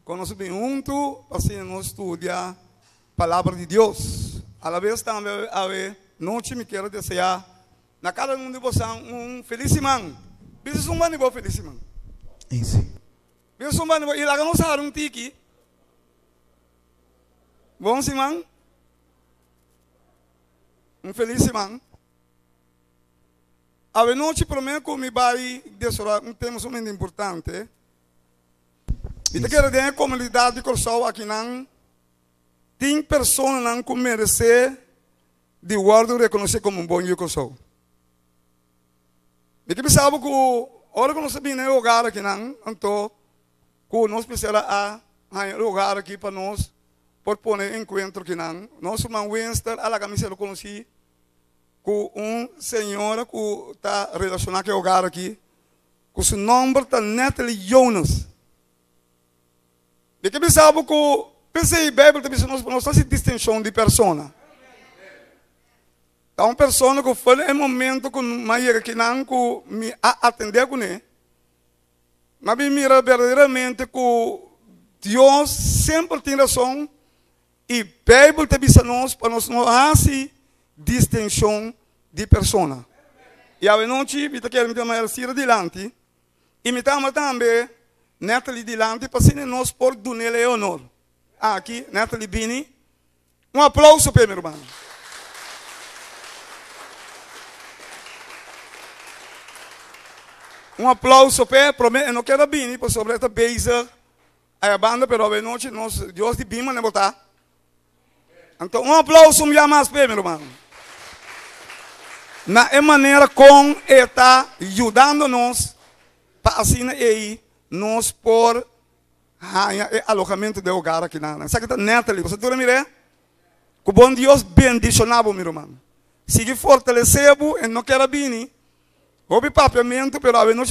Conosco bem junto, assim, nós estudia a palavra de Deus. A la vez também, noite me quero desejar, na cada um de vocês, feliz semana. Bisa sumba ni bo feliz semana. Sim. Bisa sumba ni bo, ilaga nós harung tiki. Bom semana. Feliz semana. A noite prometo que me vai desorar tema muito importante. E te quero dizer, a comunidade de Corsol aqui não tem pessoas que merecem de guarda reconhecer como bom de Corsol. E que pensava que hora que nós vimos no lugar aqui não, então que nós precisamos a lugar aqui para nós por poner encontro aqui não. Nós somos Winston, a la camisa eu conheci com senhora que está relacionado com o lugar aqui, com seu nome está Natalie Jonas. E que pensava que pensei em Bíblia, nós temos distinção de persona. Então, uma pessoa que foi no momento que que não me atender com ele, mas me mira verdadeiramente que Deus sempre tem razão e a Bíblia te diz nós para nós não fazer distinção de persona. E a noite, eu quero me tomar adiante e me tomar também Natalie Dilante, para que nós por donele honor. Aqui, Natalie Bini. Aplauso para meu irmão. Aplauso para eu não quero Bini, por sobre esta beisa a banda, pero a noite nós Deus de Bima não botar. Então, aplauso mais para meu irmão. Na maneira como ele está ajudando-nos para assim aí nós por alojamento de lugar aqui na sabe que Natalie, você tudo mire? Que bom Deus bendicionava meu irmão. Sigue fortalecendo e não quer vir. Houve papiamento, pero a nós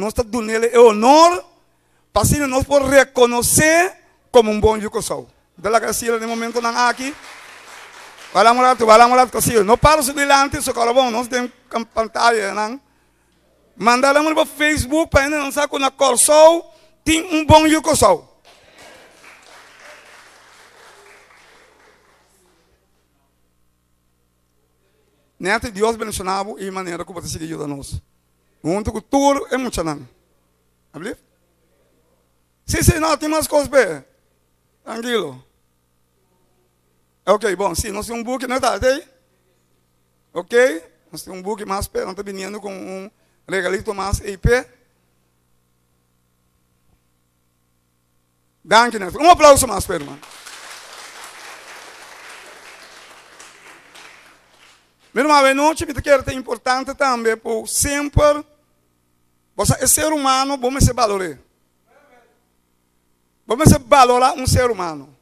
está dando ele honor para assim nós por reconhecer como bom juco sou. Dela que no momento não aqui. Vai lá morar que não para se delante, só que bom, nós temos pantalla, não? Mandaram para o Facebook para não saber que na Corsol tem bom juco sou. Neta Deus bendicionava e maneira que você seguir ajuda nós. Junto com tudo é muito não. Abre? Sim, não, tem mais coisas bem. Tranquilo. Ok, bom, sim, nós temos book, não está aí? Ok? Nós temos book mais bem, nós estamos vindo com regalito mais IP. Danke, Neto. Aplauso mais, irmão. Meu irmão, a noite que é importante também, por sempre, você é ser humano, vamos se valorar. Vamos se valorar ser humano.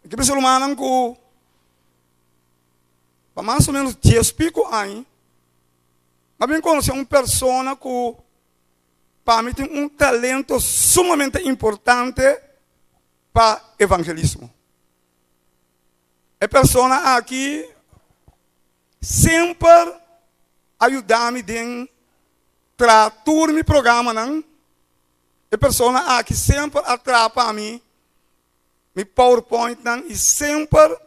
Que ser humano que, para mais ou menos 10 pico anos, mas bem conhecer uma pessoa que, para mim, tem talento sumamente importante para evangelismo. A pessoa aqui sempre ajuda-me a tratar meu programa, não? A pessoa aqui sempre atrapa a mim, meu PowerPoint, não? E sempre,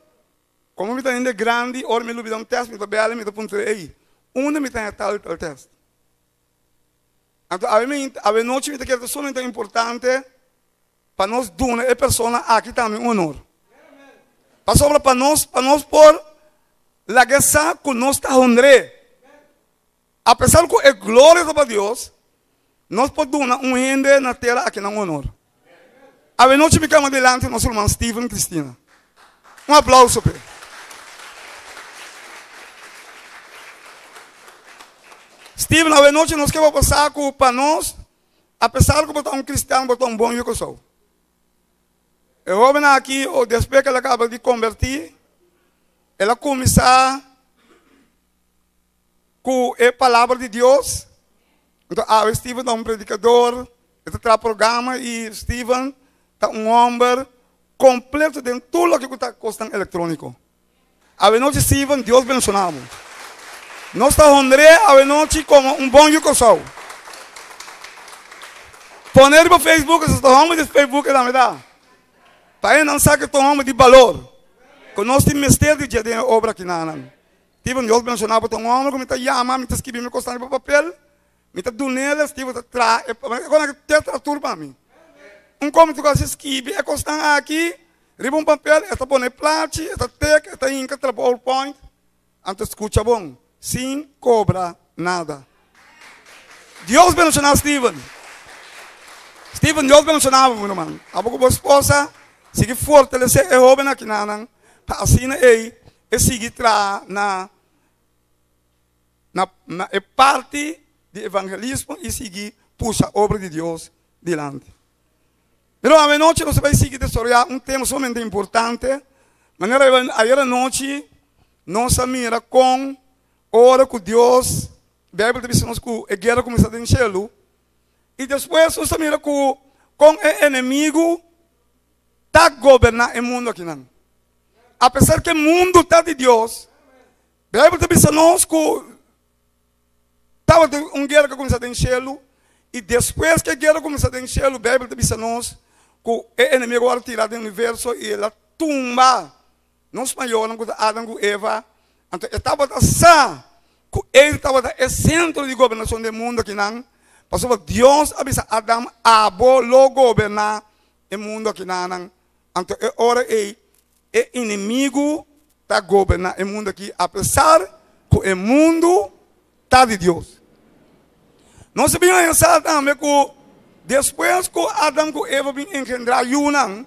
como me está indo grande, ou me dá teste, me está bem, me está apontando aí. Onde me tem tal teste? Então, a noite me quer somente importante para nós doar a pessoa aqui também um honor. Para nós por la guerra que nós está honrando. Apesar que é glória para Deus, nós podemos dar rende na terra aqui não honor. A noite me chama delante nosso irmão Steven Cristina. Aplauso para ele. Steven, a noite nós queremos passar para nós, apesar que botar cristiano, botar bom eu que sou. Eu vou vir aqui, depois que ela acaba de convertir, ela começa com a palavra de Deus. Então, Steven é um predicador, ele traz programa e Steven é um homem completo de tudo o que está custando eletrônico. A noite, Steven, Deus abençoado. Nós estamos honrando a noite como bom juco sou. Poner para Facebook, se estou homem de Facebook é da metade. Para ele não sabe que estou homem de valor. Que nós temos mistério de dia obra aqui na Anam. Tive um Deus mencionava para um homem, que me está chamando, me está escrevendo, me costando para papel, me está dando neles, tive que trazer, agora que tem trator para mim. Como tu gosta de escrever, é constante aqui, riba um papel, está pondo plate, está tec, está inca, está PowerPoint, então escuta bom, sem cobra nada. Deus mencionava Steven. Steven, Deus mencionava, meu irmão. A boca da esposa, sigue fortalecer a jovem aqui na Anam, para assim ele, e seguir na parte de evangelismo e seguir puxa a obra de Deus dilante. Pero a noite nós vamos seguir desarrollar um tema somente importante. Maneira ayer à noite nós mira com hora que Deus, a Bíblia diz nos que a guerra começa no céu e depois nós mira com o inimigo tá governar o mundo aqui não. Apesar que o mundo está de Deus, a Bíblia diz nos que estava uma guerra que começou no céu e depois que a guerra começou no céu, a Bíblia diz nos que o inimigo agora tira do universo e ele tumba nos maiores que Adão e Eva. Então estava assim que ele estava no centro de governação do mundo aqui não. Porque Deus avisa Adão a governar o mundo aqui não. Então agora o inimigo está governando o mundo aqui, apesar que o mundo está de Deus. Nós sabemos pensar também que depois que Adão e Eva vêm engendrar Yunan,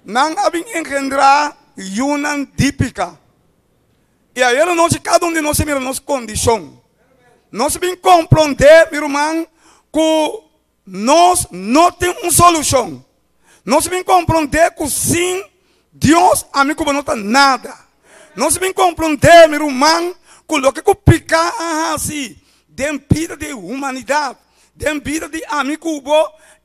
não vêm engendrar Yunan típica. E aí nós, cada um de nós mira nossa condição. Nós vamos compreender, meu irmão, que nós não temos uma solução. Nós vamos compreender que sim, Deus, amigo, não tem nada. Nós vamos compreender, meu irmão, que o que pica assim, de vida de humanidade, de vida de amigo,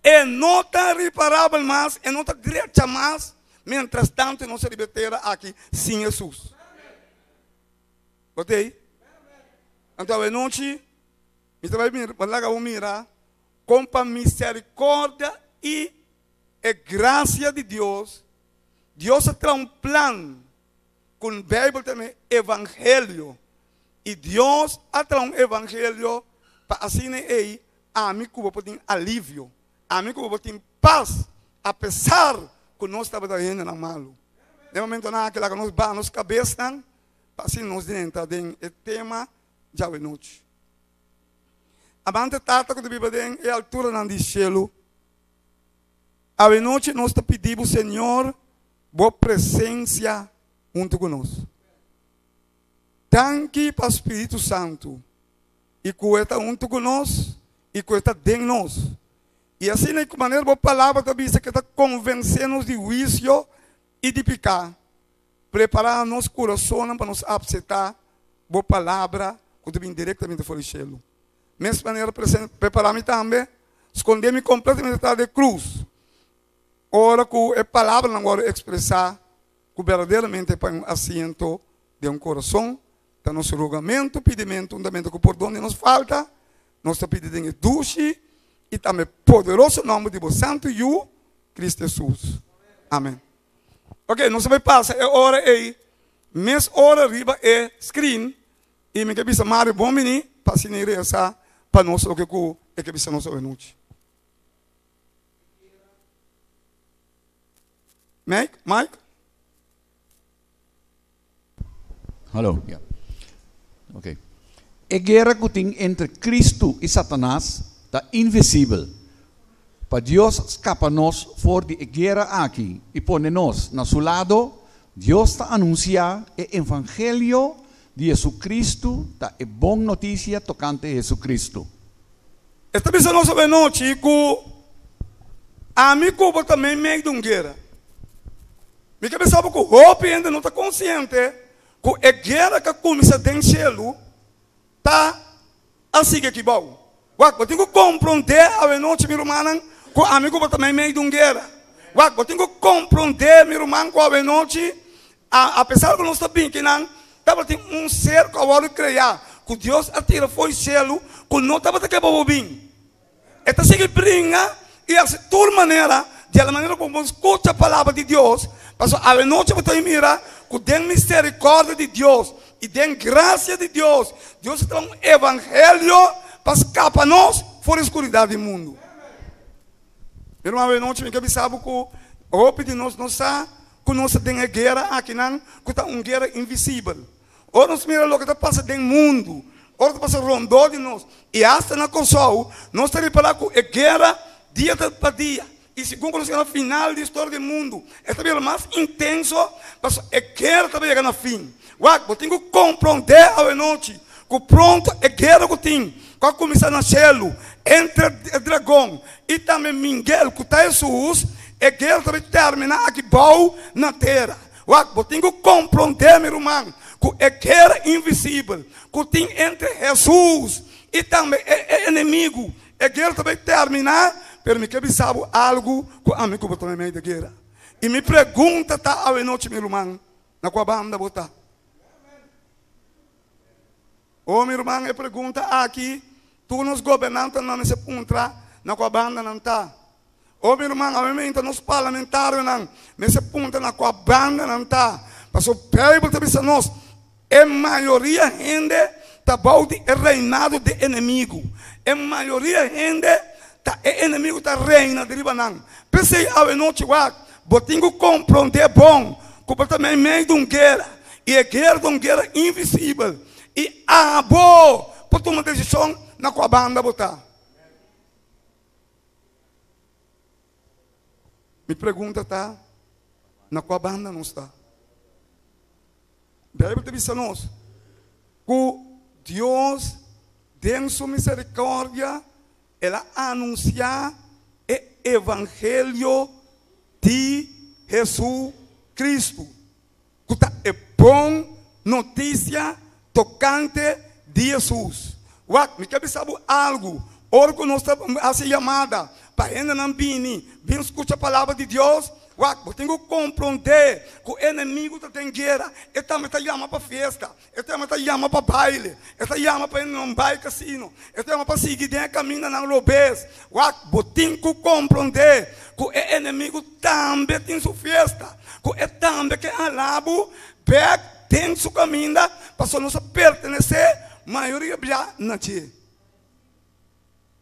é não está reparável mais, é não está direita mais, mientras tanto não se libertará aqui sem Jesus. Botei? Então, a noite, me mirar com a misericórdia e a graça de Deus. Deus tem um plano com a Bíblia também, evangelho. E Deus tem um evangelho para assim aí, a mim que vou ter alívio, a mim que vou ter paz, apesar que nós estamos indo na malo. No momento naquela que nós vamos nos cabeças, para assim nós entramos no tema já é noite. A banda tata que a Bíblia tem é a altura do céu. A noite nós pedimos, Senhor, boa presença junto conosco. Tanque para o Espírito Santo. E que está junto conosco. E que está dentro de nós. E assim, de maneira, a palavra também que está convencendo de juízo e de pecar. Preparar nosso coração para nos aceitar a palavra que vem diretamente do céu. Mesma maneira, preparar-me também. Esconder-me completamente atrás da cruz. Ora que a palavra não vai expressar que verdadeiramente é um assento de um coração, da nosso rogamento, pedimento, fundamento que por onde nos falta, nós pedimos duche e também poderoso nome de vós Santo e o Cristo Jesus. Amém. Ok, nós vamos passar a hora aí, mas hora arriba é screen e me quer Mário bom menino para se essa para nós o que é que bisa nós noite. Mike? Hallo, ja. Oké. A guerra que tem entre Cristo e Satanás está invisível. Para Deus escapa-nos fora de guerra aqui e põe-nos na seu lado. Deus está anunciando o evangelho de Jesus Cristo, está a boa notícia tocante a Jesus Cristo. Esta vez nós sabemos que a mim também meio de uma guerra. Me que pensava que o hope ainda não está consciente que a guerra que começa dentro do céu está assim que bom. Eu tenho que compreender a noite, meu irmão, que o amigo também meio de uma guerra. Eu tenho que compreender, meu irmão, que a noite, apesar de nós estar bem, que não, estava tem um ser que eu vou criar, que Deus atira foi o céu, que não estava que bom bem. Esta sigue brinca e essa tua maneira, de a maneira como escuta a palavra de Deus, mas a noite você mira que tem misericórdia de Deus e tem graça de Deus. Deus está um evangelho para escapar nós fora da escuridão do mundo. Irmão, a noite me que sabe que o roupa de nós não está que nós tem a guerra aqui não, que está uma guerra invisível. Ou nós mira o que está passando no mundo, ou está passando rondou de nós e hasta na console, nós estamos para que a guerra dia para dia. E segundo nós no final da história do mundo, é também o mais intenso, mas a guerra também chega no fim. Eu tenho que compreender a noite, que pronto a guerra que tem, que começa no céu, entre o dragão e também Miguel, que está Jesus, a guerra também termina aqui bom na terra. Eu tenho que compreender, meu irmão, que a guerra invisível, que tem entre Jesus e também o inimigo, a guerra também termina. Pero me quer saber algo que a mim que botou na meio da guerra. E me pergunta tá a noite meu irmão, na qual banda botar. Ô meu irmão, eu pergunta aqui, tu nos governantes não se puntra, na qual banda não tá. Ô meu irmão, a mim nos parlamentares não, me se punta na qual banda não tá. Mas o Bíblia também diz nós, a maioria gente tá bom de reinado de inimigo. A maioria gente o inimigo está reina de Libanão. Pensei a noite eu tenho que compreender bom que também meio de uma guerra e a guerra de uma guerra invisível e boa para tomar decisão na qual banda botar. Me pergunta tá na qual banda não está. Bíblia diz a nós que Deus tem sua misericórdia. Ela anuncia o evangelho de Jesus Cristo. Que é boa notícia tocante de Jesus. Me quer saber algo. Ora que nós estamos a ser chamada para ainda não vir escutar a palavra de Deus. Eu tenho que compreender que o inimigo tem guerra. Ele também está chamando para festa. Ele também está chamando para baile. Ele está chamando para ir num baile cassino. Ele está chamando para seguir dentro caminho na lobês. Eu tenho que compreender que o inimigo também tem sua festa. Que ele também quer alabo, tem sua caminho para nós pertencer a maioria na tia.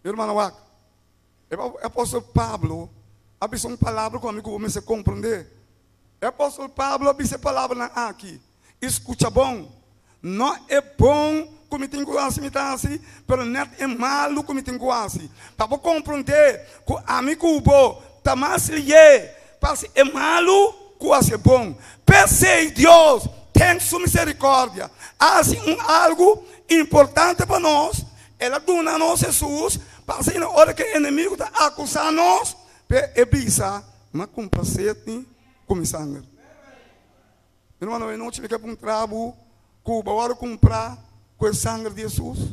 Irmão, o apóstolo Pablo abriu uma palavra comigo, comecei a compreender. O apóstolo Pablo abriu essa palavra aqui. Escuta bom. Não é bom como tem que assim, mas não é malo como tem que assim. Para compreender que o amigo bom está mais lié. Para é malo que é bom. Pense em Deus, tem sua misericórdia. Assim, algo importante para nós. Ela dona a nós Jesus. Para assim, na hora que o inimigo está acusando nós, é bisa, mas com prazer, com sangue. Irmão, eu não tive que ir para um trabalho, que comprar com o sangue de Jesus.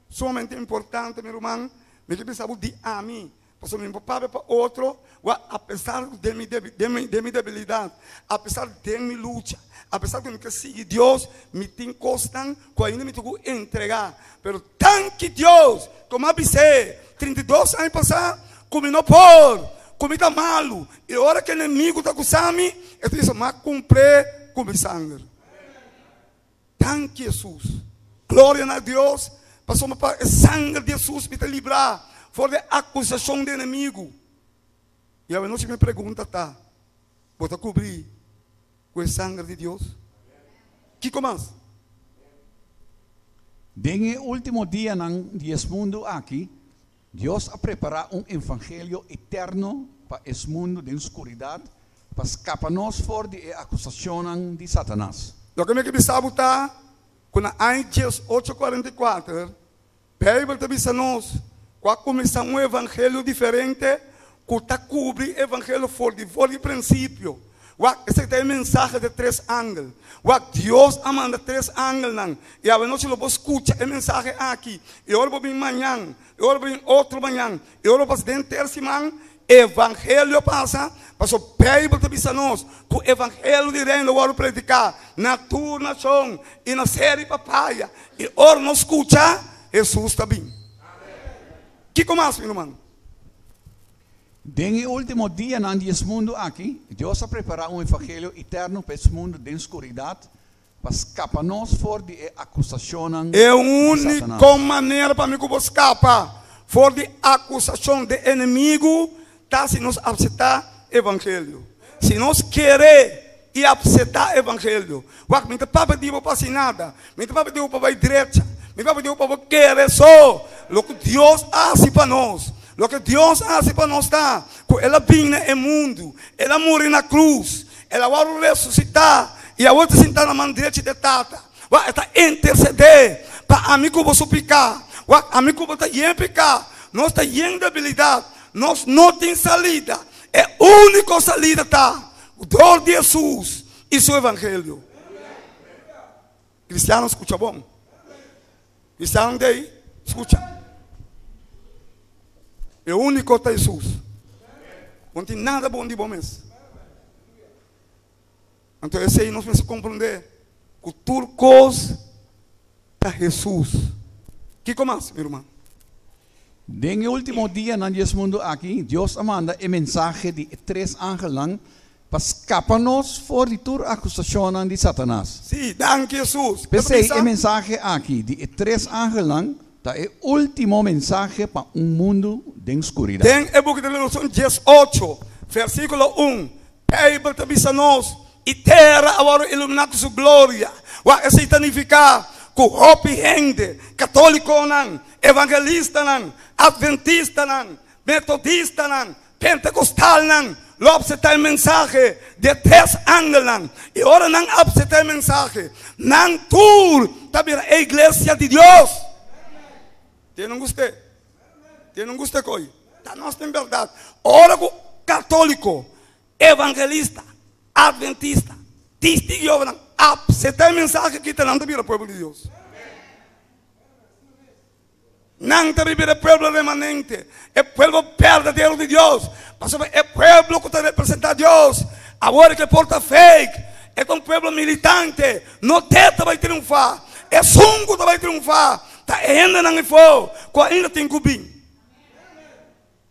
Somente importante, meu irmão, me que pensava de a mim. Porque meu papai para outro, apesar de minha debilidade, apesar de minha luta, apesar de que siga Deus, me tem constante, que ainda me tenho que entregar. Mas tanto Deus, como avisei, 32 anos passados, combinou por, comida malo. E a hora que o inimigo está acusando, eu disse, mas cumprir com sangue. Tanto Jesus. Glória a Deus. Passou para o sangue de Jesus me livrar fora da acusação do inimigo. E a noite me pergunta, tá? Vou cobrir com o sangue de Deus? Que começa? Desde o último dia desse mundo aqui, Deus ha preparado um evangelho eterno para esse mundo de escuridão, para escapar-nos fora da acusação de Satanás. O que me quer saber está, quando em Dias 8:44, a Bíblia te diz a nós, quando começa um evangelho diferente, que está cobre o evangelho fora de princípio. Esse é a mensagem de 3 ângulos. Deus manda 3 ângulos. E a noite eu vou escutar a mensagem aqui. E eu vou vir amanhã. Eu vou vir outro amanhã. Eu vou fazer dentro da semana. Evangelho passa. Mas o Bíblia te diz a nós que o evangelho de reino eu vou predicar na tua nação e na série papaya. E ora não escuta, Jesus está bem. Que mais, meu irmão? En el último día en este mundo aquí, Dios ha preparado un evangelio eterno para este mundo de oscuridad, para escaparnos por de acusación É a de única Satanás. maneira para mim que eu vou escapar fora de acusação de inimigo, tá? Se nós aceitar o evangelho. Se nós querer e aceitar o evangelho. Porque meu papai diz para assim nada. Meu papai diz para a direita. Meu papai diz para querer só. O que Deus hace para nós. O que Deus hace para nós está. Ela vinha no mundo. Ela morreu na cruz. Ela vai ressuscitar. E a outra sentar na mão direita de Tata. Vai estar interceder para amigo vou suplicar. Amigo vou estar em pecar. Nós está em debilidade. Nós não tem salida. É a única salida tá. O dor de Jesus e seu evangelho. Cristiano escuta bom. Cristiano daí escuta. É o único tá Jesus. Não tem nada bom de bom mesmo. Então esse aí nós precisamos compreender que tudo coisa é Jesus. Que mais, meu irmão? En el último día en este mundo aquí, Dios manda el mensaje de 3 ángeles para escaparnos por de toda acusación de Satanás. Sim, danke Jesus. Pensei el mensaje aquí de 3 ángeles, es el último mensaje para un mundo de oscuridad. Tem o book de Revelação 18, versículo 1. Bíblia te nós e terra agora iluminado sua glória. Isso significa que o gente católico não, evangelista não, adventista não, metodista não, pentecostal não, lo aceitar o mensagem de 3 ángeles. E agora não aceitar o mensagem. Não tur, também a igreja de Deus. Tem não gostei? Tem não gostei coi? Tá nós tem verdade. Ora o católico, evangelista, adventista, testigo não aceitar o mensagem que está não também o povo de Deus. Não também o povo remanente, é o povo verdadeiro de Deus. Mas é o povo que está representando Deus. Agora que porta fake, é um povo militante. Não tenta vai triunfar. É sungo que vai triunfar. Tá ainda não foi, ainda tem cubinho.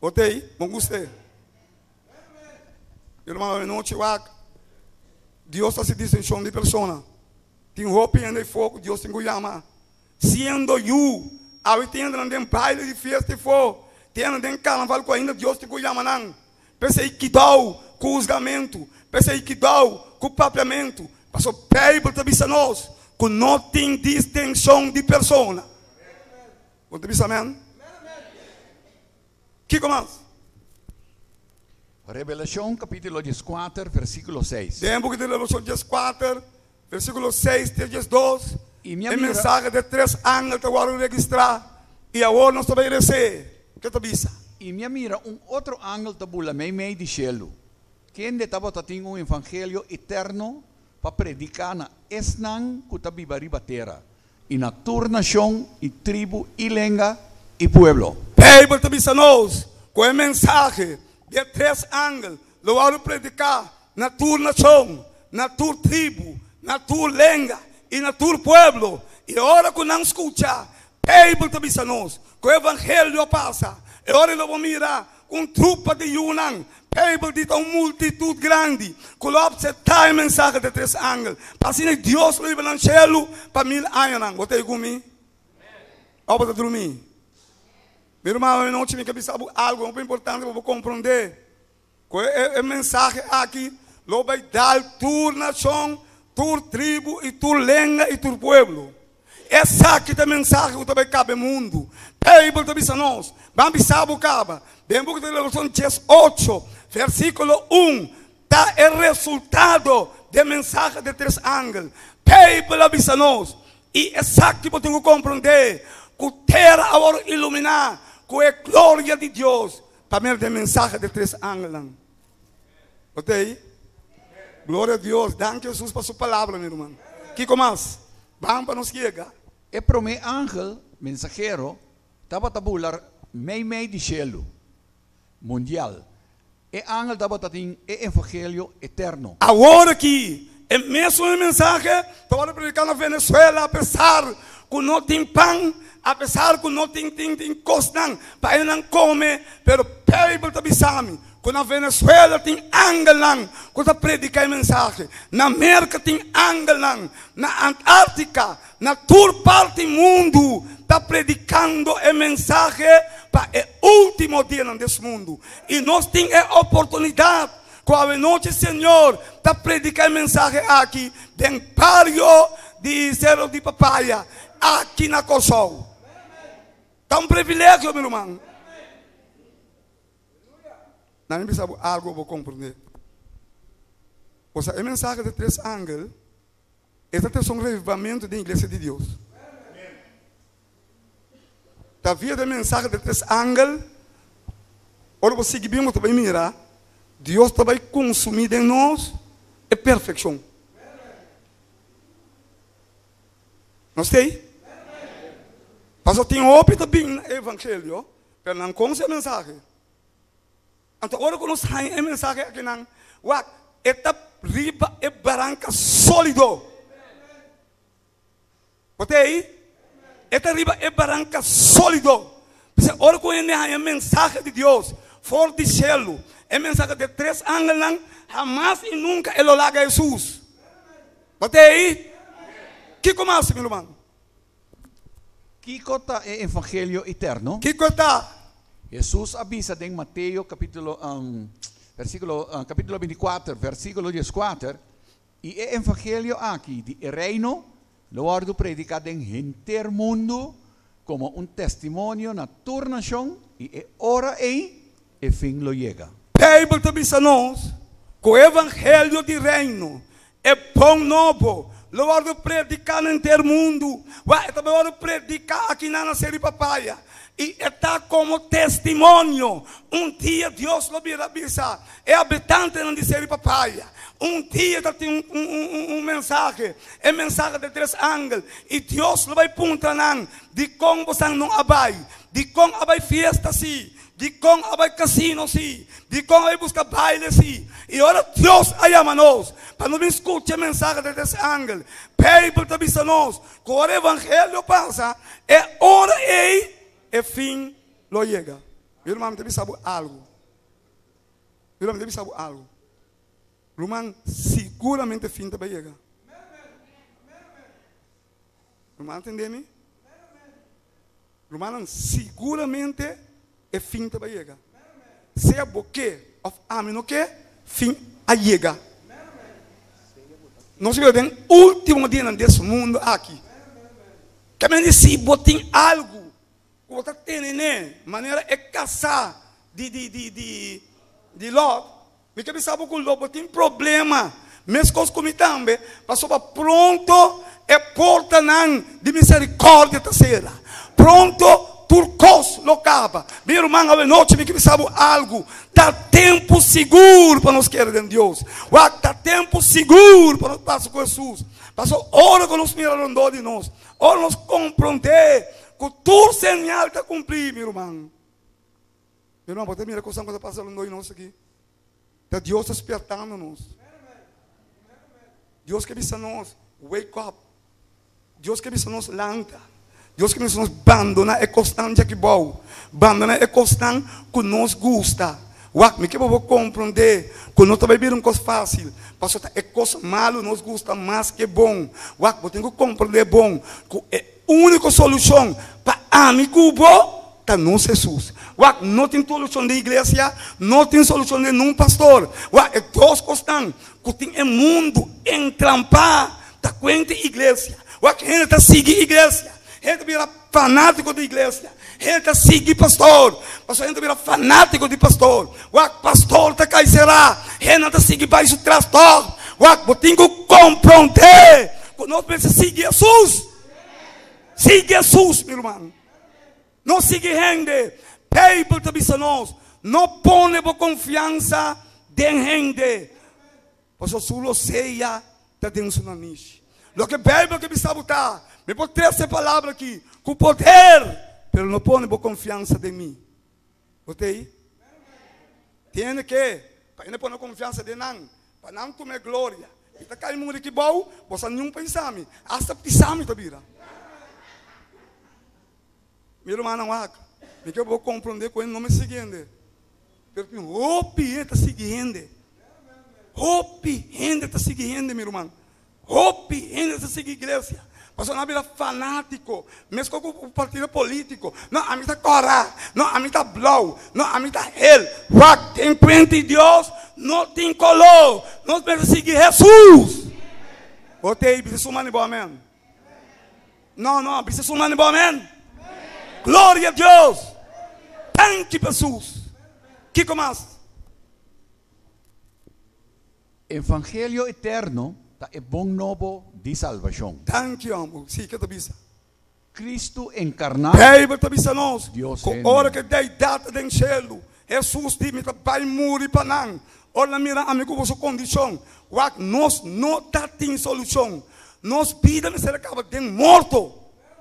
Botei, bom gostei. Irmão, não te vaga. Deus está se distinção de pessoa. Tem roupa e anda fogo, Deus tem que chamar. Sendo eu, aí tem andando em baile de festa e for, tem andando em carnaval com ainda Deus tem que chamar não. Pensei que dá o julgamento, pensei que dá o papiamento. Passou Bíblia está nós, que não tem distinção de pessoa. Você diz amém? Que começa? Revelación capítulo 14, versículo 6. Tempo de Revelação 14, versículo 6 até 12. E minha a mira- mensagem de 3 ángeles que vão registrar. E agora nós vamos receber. O que te avisa? Y me mira un otro ángel tabula me de cielo. Quien de tabata tiene un evangelio eterno para predicar na esnan kutabibari batera. Y na tur nación y tribu y lengua y pueblo. Bíblia te avisa nós com a mensagem de 3 ángeles. Lo vão predicar na tua nação, na tua tribo, na tua língua e na tua pueblo. E agora que não escuta, Bíblia te avisa nós que o evangelho passa. E agora nós vamos mirar com trupa de Yunan. Bíblia diz uma multidão grande. Coloca a mensagem de 3 ángeles. Para assim Deus leva no céu para 1000 anos. Você está comigo? Ou você dormir? Meu irmão, eu não tinha que pensar algo muito importante para compreender. A mensagem aqui, lo vai dar tua nação, tua tribo, e tua língua, e teu pueblo. Essa aqui é a mensagem que vai caber no mundo. Bíblia te diz a nós, vamos pensar o caba. Dentro da Revelação 18, versículo 1, está o resultado da mensagem de 3 ángeles. Bíblia diz a nós, e essa aqui eu tenho que compreender, que terra agora iluminar, com a glória de Deus, para ver a mensagem de 3 ángeles. Você aí? Glória a Deus, danke Jesus para sua palavra, meu irmão. Que começa? Vamos para nos chegar. El primer ángel mensajero estaba tabular me de cielo mundial. El ángel estaba tatin el evangelio eterno. Agora que é mesmo a mensagem, para predicar na Venezuela, apesar que não tem pão, apesar que não tem costas para não comer, pero Bíblia está bisami. Quando na Venezuela tem angel lang, quando predica a mensagem. Na América tem angel lang, na Antártica, na toda parte do mundo, está predicando a mensagem para o último dia desse mundo. E nós temos a oportunidade, com a noite, Senhor, está predicando a mensagem aqui, em Pário de Cerro de Papaya, aqui na Kosovo. Está um privilégio, meu irmão. Não precisa algo para compreender. Ou seja, a mensagem de 3 ángeles, esta é um revivamento da igreja de Deus. Da via da mensagem de 3 ángeles, ora você que vimos também mirar, Deus também consumir em nós a perfeição. Não sei? Mas eu tenho óbito bem no evangelho, para não conhecer a mensagem. Então, agora que nós temos a mensagem aqui, esta riba é branca sólido. Botei aí? Esta riba é branca sólido. Agora que nós temos a mensagem de Deus, fora de céu, a mensagem de 3 ángeles, jamais e nunca ele larga Jesus. Botei aí? Que começa, meu irmão? Que conta o evangelho eterno? Que conta? Jesus avisa em Mateus capítulo 24, versículo 14, e o evangelho aqui, de reino, lo guardo predicado em inteiro mundo, como testemunho na tua nação, e hora e fim lo llega. A Bíblia te avisa nós, que o evangelho de reino é pão novo, lo guardo predicado em inteiro mundo, também guardo predicar aqui na Série Papaya. E está como testemunho. Dia Deus lo virá avisar. É habitante de Série Papaya. Dia tem mensagem. É mensagem de 3 ángeles. E Deus lo vai apontar de como você não abai. De como abai festa sim. De como abai casino sim. De como vai buscar baile sim. E ora Deus chama nós. Para não escutar a mensagem de 3 ángeles. A Bíblia te avisa nós. Que o evangelho passa. É hora e fim lo llega. Meu irmão, deve saber algo. Meu irmão, deve saber algo. Meu irmão, seguramente o fim vai chegar. Meu irmão, entende-me? Meu irmão, seguramente o fim vai chegar. Seja porque of amém, o que? Fim a chegar. Nós vivemos no último dia desse mundo aqui. Que me disse, botem algo. Você tem, né? Maneira é caçar de Lot. Porque sabe que o Lot tem problema. Mesmo coisas como também. Passou para pronto é porta de misericórdia terceira. Pronto, turcos locava. Meu irmão, a noite me sabe algo. Está tempo seguro para nós querer em Deus. Está tempo seguro para nós passar com Jesus. Passou hora que nós miramos de nós. Hora nós compreender. Que tudo señal está cumprido, meu irmão. Meu irmão, pode mirar a coisa que está passando nós aqui. Está Deus despertando-nos. Deus que avisa nós, wake up. Deus que avisa nós, lanta. Deus que avisa nós, abandona a constante que bom. Abandona a constante que nos gusta. Me que vou compreender que não está vivendo coisa fácil. Passou é coisa malo, nos gusta mais que bom. Eu tenho que compreender bom. Que a única solução para amigo bom está no Jesus. Não tem solução de igreja, não tem solução de nenhum pastor. É Deus constante. Que tem o mundo entrampar da quente igreja. A gente está seguindo a igreja. A gente vira fanático da igreja. A gente está seguindo pastor. A gente vira fanático de pastor. O pastor está caicerá. A gente está seguindo baixo trastorno. Eu tenho que compreender que nós precisamos seguir Jesus. Siga Jesus, meu irmão. Não siga gente. Bíblia te avisa nós. Não põe por confiança em gente. Porque só seja está dentro da niche. Lo que a Bíblia que me sabe botar. Me pode ter essa palavra aqui. Com poder. Mas não põe por confiança em mim. Botei? Tem que. Para não pôr confiança de não. Para não comer glória. E está caindo muito que bom. Você não pensa. Hasta pensar-me, tá vira. Meu irmão não há. Me que eu vou compreender com ele não me seguindo. Porque hopi está seguindo. Hopi está seguindo, meu irmão. Hopi está seguindo a igreja. Pastor não vira fanático, mesmo com o partido político. Não, a mim está Corá, não, a mim está Blau, não, a mim está Ele. Tem crente em Deus, não tem color. Nós precisamos seguir Jesus. Botei, precisa humano e bom, amém. Não, precisa humano e bom, amém. Glória a Deus. Thank you, Jesus. Que mais? Evangelho eterno é bom novo de salvação. Thank you, amor. Sim, que te Cristo encarnado. Bíblia te avisa nós. Deus com hora que dei data do céu, Jesus disse que vai morrer para nós. Olha, mira, amigo, a sua condição. Nós não temos solução. Nós vida não será acaba de morto.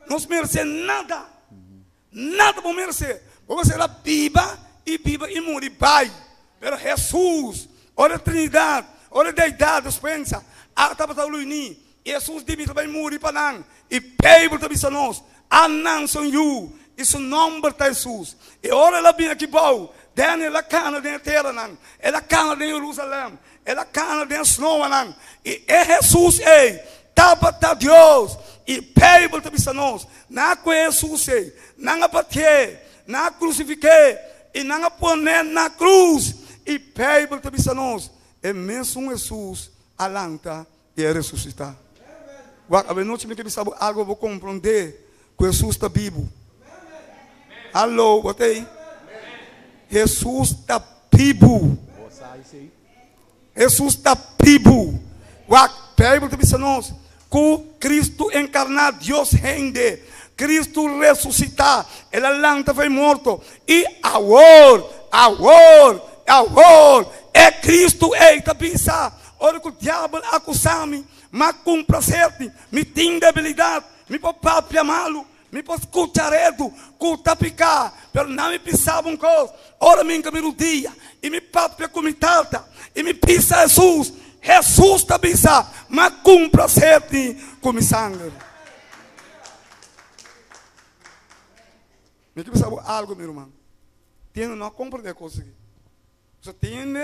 Nós merecemos nada. Nada vamos merecer. Vamos ser viva e morrer. Pai. Pero Jesus, olha a Trindade, olha a Deidade, Deus pensa. Estava a luini. Jesus disse que vai morrer para nós. E Bíblia te avisa nós. A nação you. Isso nome de Jesus. E ora ela vem aqui bom. Ela cana de terra não. Ela cana de Jerusalém. Ela cana de snow não. E Jesus estava Deus. E Bíblia te avisa nós. Não é Jesus não abateu, não crucifiquei e não pôr na cruz. E Bíblia te avisa nós. É mesmo Jesus alanta e ressuscitar. A noite me que sabe algo vou compreender que Jesus está vivo. Alô, botei. Jesus está vivo. Jesus está vivo. A Bíblia te avisa nós que Cristo encarnado, Deus rende. Cristo ressuscitar. Ele alanta foi morto. E agora, é Cristo está pensar. Olha que o diabo acusa-me, mas com prazer, me tem debilidade, me pode papiar malo, me pode escutar edo, escutar picar, mas não me pisava um coisa. Ora, me encamino dia, e me papia com me tata, e me pisa Jesus. Jesus está pensando, mas com prazer, com me sangue. Me que pensava algo, meu irmão. Tem não compreender coisa aqui. Você tem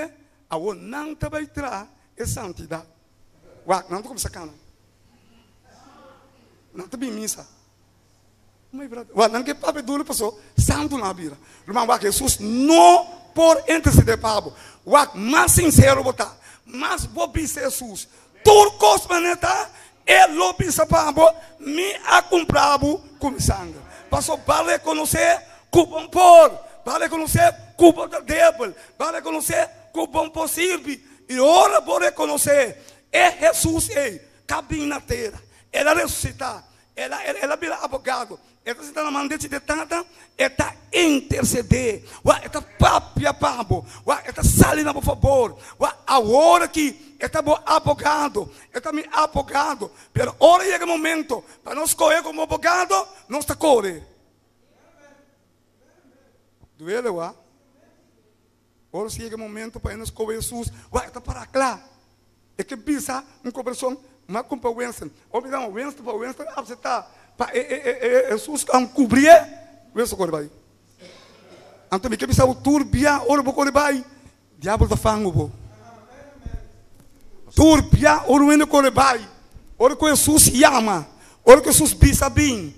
a o não te vai entrar é santidade. Não te como sacana. Não te bem missa. Não que papo duro passou santo na bira. Irmão, Jesus não por interceder Pablo. Mais sincero botar. Mas vou be Jesus. Turcos maneta ele lo pensa Pablo me a comprado com sangue. Passou vale conhecer cupom por, vale conhecer cupom da devil, vale conhecer cupom por servir. E ora vou reconhecer, é Jesus cabe na terra, ela ressuscitar, ela vira advogado, ela está na mandete de tanta, ela interceder, ela papia pabo, ela salina por favor, a hora que ela bom advogado, ela me advogado, pero ora chega o momento para nós correr como advogado, nós está corre. Duele, Ora chega o momento para nós correr Jesus, está para lá. É que bisa uma conversão, uma compreensão. Obrigado, Winston, para Winston, aceitar, para Jesus cobrir, Winston corre vai. Então, me que bisa o turbia, ora vou correr vai, diabo da fango, turbia, ora o corre vai, ora que Jesus chama, ora que Jesus bisa bem.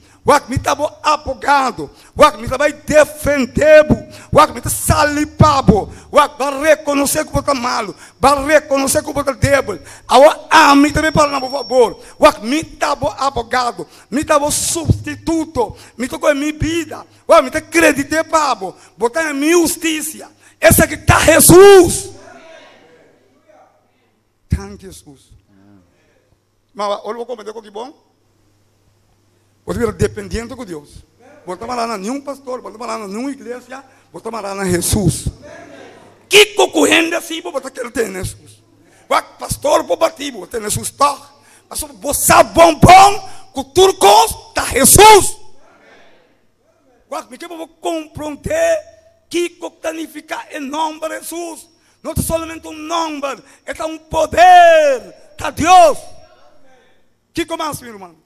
Me estava apogado, me estava defendendo, me estava salipado, vai reconhecer que você é malo, vai reconhecer que você é débil. Agora, me também para por favor, me estava apogado, me estava substituto, me tocou minha vida, me estava acreditando, Pablo, botar na minha justiça. Essa aqui está Jesus. Thank Jesus. Mas olha, vou comentar com que bom. Você vira dependente com Deus. Você não vai nenhum pastor, você não vai nenhuma igreja, você vai lá Jesus. Que concorrente assim, você quer ter Jesus? Pastor, você bater, você tem Jesus, tá? Mas você é bom, com tudo está Jesus. Me quer compreender que significa o nome de Jesus. Não é somente um nome, é um poder de Deus. Que começa, meu irmão?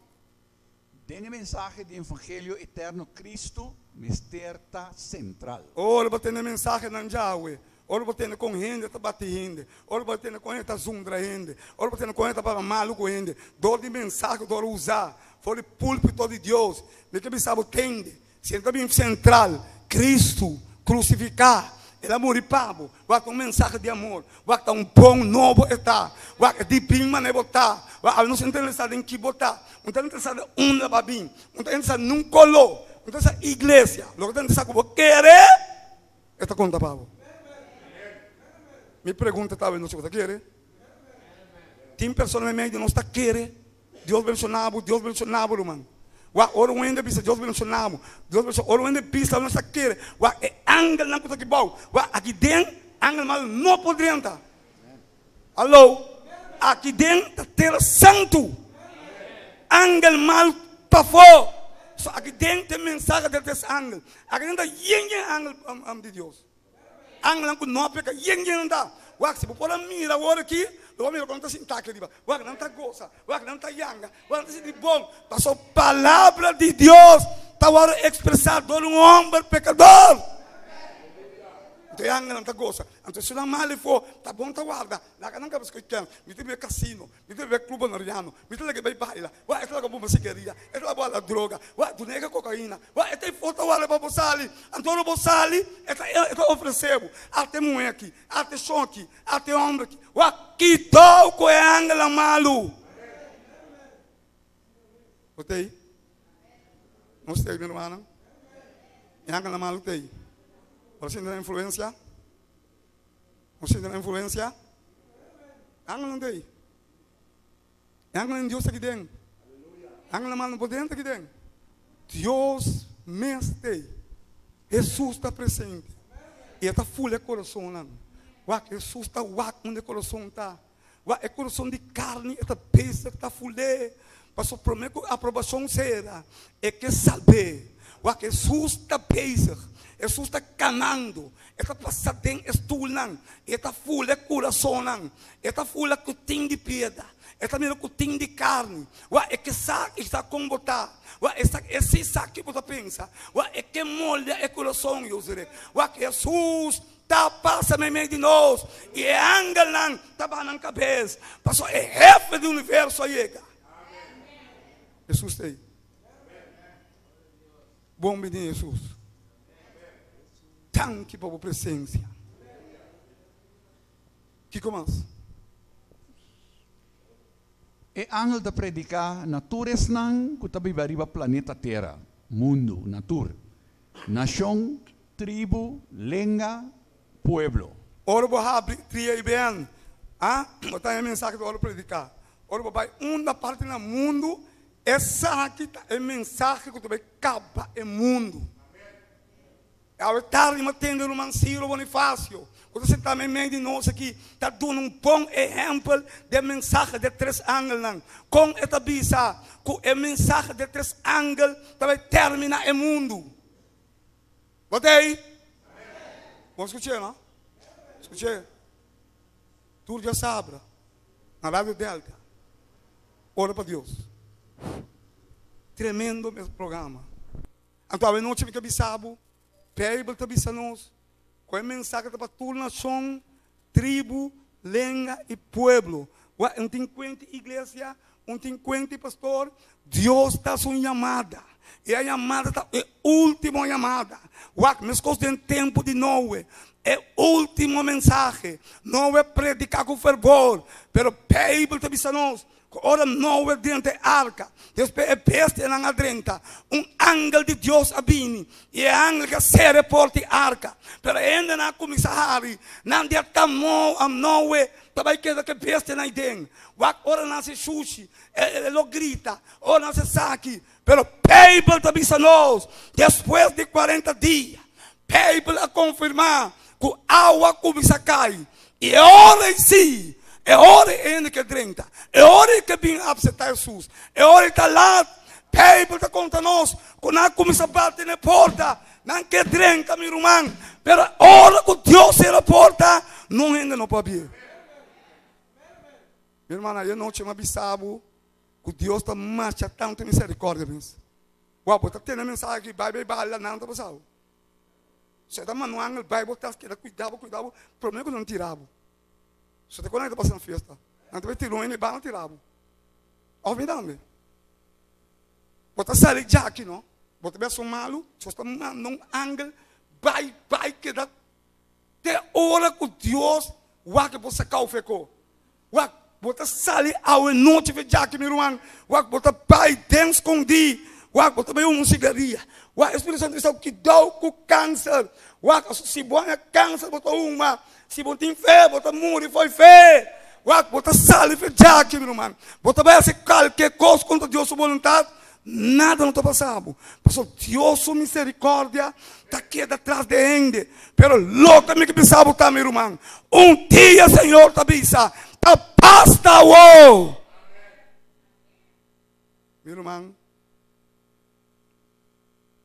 Tem mensagem do Evangelho eterno Cristo mistério tá central. Ora, batendo mensagem na Jawe. Ora, batendo com gente, tá batendo gente. Ora, batendo com gente, tá zundra gente. Ora, batendo com gente, tá para maluco gente. Dor de mensagem, dor usar. Foi o púlpito de Deus. Me que me sabe tende. Senta bem central. Cristo crucificado. Ele morreu pabo. Vai ter mensagem de amor. Vai ter pão novo está. Vai ter de prima ne botar. Vai não se interessado em que botar. Não está interessado em um babim. Não está interessado num colo. Não está interessado em igreja. Não está interessado em querer. Esta conta pabo. Me pergunta talvez não se você quer. Tem pessoas no meio de nós que querem. Deus mencionava, irmão. Ora o ende bisa Deus mencionava. Deus mencionava. Ora o ende bisa não está querendo. É angel não está aqui bom. Aqui dentro, angel mal não pode entrar. Alô? Aqui dentro, terra santo. Angel mal para fora. Aqui dentro tem mensagem desse angel. Aqui dentro é angel de Deus. Angel não peca, não dá. Se você pode mirar agora aqui, eu vou contar assim, tá aqui, não está goza, não está yanga, não está de bom. Passou a palavra de Deus, está agora expressado um homem pecador. Então, não está goza. Então, se não mal for, está bom, está guarda. Lá não cabe escutar. Me tem casino, me tem clube noriano, me tem que vai baila, vai lá com musiqueria, é lá boa droga, vai tu nega cocaína, vai tem foto lá para Bossali, Antônio Bossali, é ofereceu, até moleque, até choque, até homem aqui, vai que tal com é angela malu. Botei? Não sei, meu irmão. É angela malu tem. Você tem influência? Você tem influência? Angel não tem. Angel em Deus aqui dentro. Angel mal não pode dentro aqui dentro. Deus mesmo tem. Jesus está presente. E está full de coração não. Jesus está onde o coração está. É coração de carne, esta peça que está full de. Passou prometo a aprovação será. É que saber. Jesus está peça. Jesus está canando, está passando em estulão, está full de coração, está full de cutim de pedra, está mesmo cutim de carne. É que sabe está com botar, esse sabe que você pensa, é que molha o coração, Jesus está passando em meio de nós, e é angel está na cabeça, passou é jefe do universo aí. Jesus tem. Bom menino Jesus. Tanque para a presença. Que começa? É angel da predicar naturas não que também vai planeta Terra, mundo, natura, nação, tribo, língua, pueblo. Ora vou abrir tria e bem. Eu tenho a mensagem que eu vou predicar. Ora vai uma parte do mundo, essa aqui é a mensagem que também acaba o mundo. Ao tarde, matando no Manciro Bonifácio. Quando você está no meio de nós aqui, está dando um bom exemplo de mensagem de três ângulos. Com esta bisa, com a mensagem de três ângulos, vai terminar o mundo. Botei? Vamos escutar, não? Escutar. Tudo já sabe. Na Rádio Delta. Ora para Deus. Tremendo meu programa. Então, a noite que eu sabe. Bíblia está dizendo qual é a mensagem para toda nação, tribo, língua e pueblo. Não tem 50 igrejas, não tem 50 pastor. Deus está sua chamada. E a chamada está é a última chamada. Mas em tempo de Noé, é a última mensagem. Não é predicar com fervor, mas a Bíblia está dizendo ora Noé dentro da arca. Deus é peste na adrenta. Ángel de Deus abini. E é ángel que se porta a arca. Pero ainda não começar não dia tamo a Noé. Também queda que peste na idem. Ora não se xuxi. Ele grita. Ora não se saque. Pero Bíblia está dizendo depois de 40 dias. Bíblia confirmar que a água começa a cair. E ora em si. É hora ainda que drenta. É hora que vem a aceitar Jesus. É hora que está lá. A Bíblia está contando nós. Quando nós começamos a bater na porta. Não que drenta, meu irmão. Mas a hora que Deus abre a porta. Não ainda não pode vir. Meu irmão, eu não tinha avisado que Deus está marcha tanto misericórdia. Uau, bota tendo a mensagem aqui, Bible, bala, não está passando. Você está manuando o Bible, está aqui, cuidado, o problema é que não tirava. Você está quando está passando festa. Não vai tirar ele, não tirava. Ouvindo? Bota sair já aqui, não? Bota bem somá-lo, você está num ângulo, vai, que dá. Até hora que Deus, o que você calfecou. Bota sair ao noite, já aqui, meu irmão. Bota pai, tem escondido. Bota bem uma cigarria. O Espírito Santo está que dá com câncer. Se você é câncer, bota uma. Se você tem fé, bota morre, foi fé. Bota sal já aqui, meu irmão. Bota bem esse qualquer coisa contra Deus, sua vontade. Nada não está passando. Pastor, Deus, sua misericórdia, está aqui atrás de gente. Pero louca me que pensava botar, meu irmão. Dia, Senhor, está bisa. Está basta, uou. Meu irmão.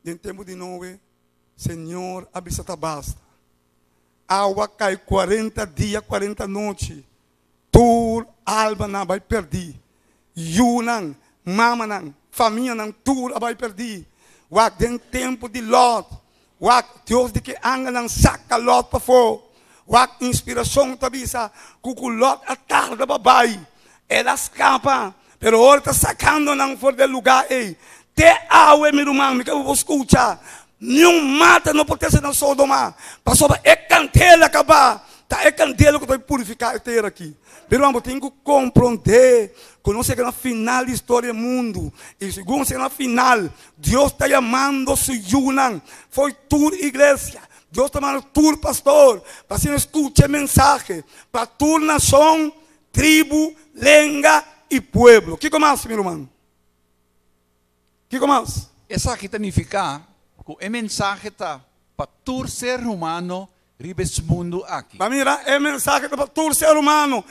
Em tempo de novo, Senhor, a bisa está basta. Água cai 40 dias, 40 noites. Tur, alma não vai perder. Yunan, mama não, família não, tur vai perder. Em tempo de Lot. Deus de que anga não saca Lot para fora. Inspiração está bisa. Cucu Lot a tarde babai. Ela escapa. Pero agora está sacando não fora do lugar. Te água, meu irmão, me que eu vou escutar. Nenhum mata não pode ser na Sodoma. Passou para é candela acabar. Tá, é candela que vai purificar a terra aqui. Meu irmão, tem que compreender. Conhecer que na final da história do mundo. E segundo que na final, Deus está chamando su Yunan. Foi tua igreja. Deus está chamando tu pastor. Para você escutar mensagem. Para tu nação, tribo, língua e pueblo. O que mais, meu irmão? O que mais? Essa aqui significa que a mensagem está para todo ser humano ribes mundo aqui. Mas mira, é mensagem para todo ser humano.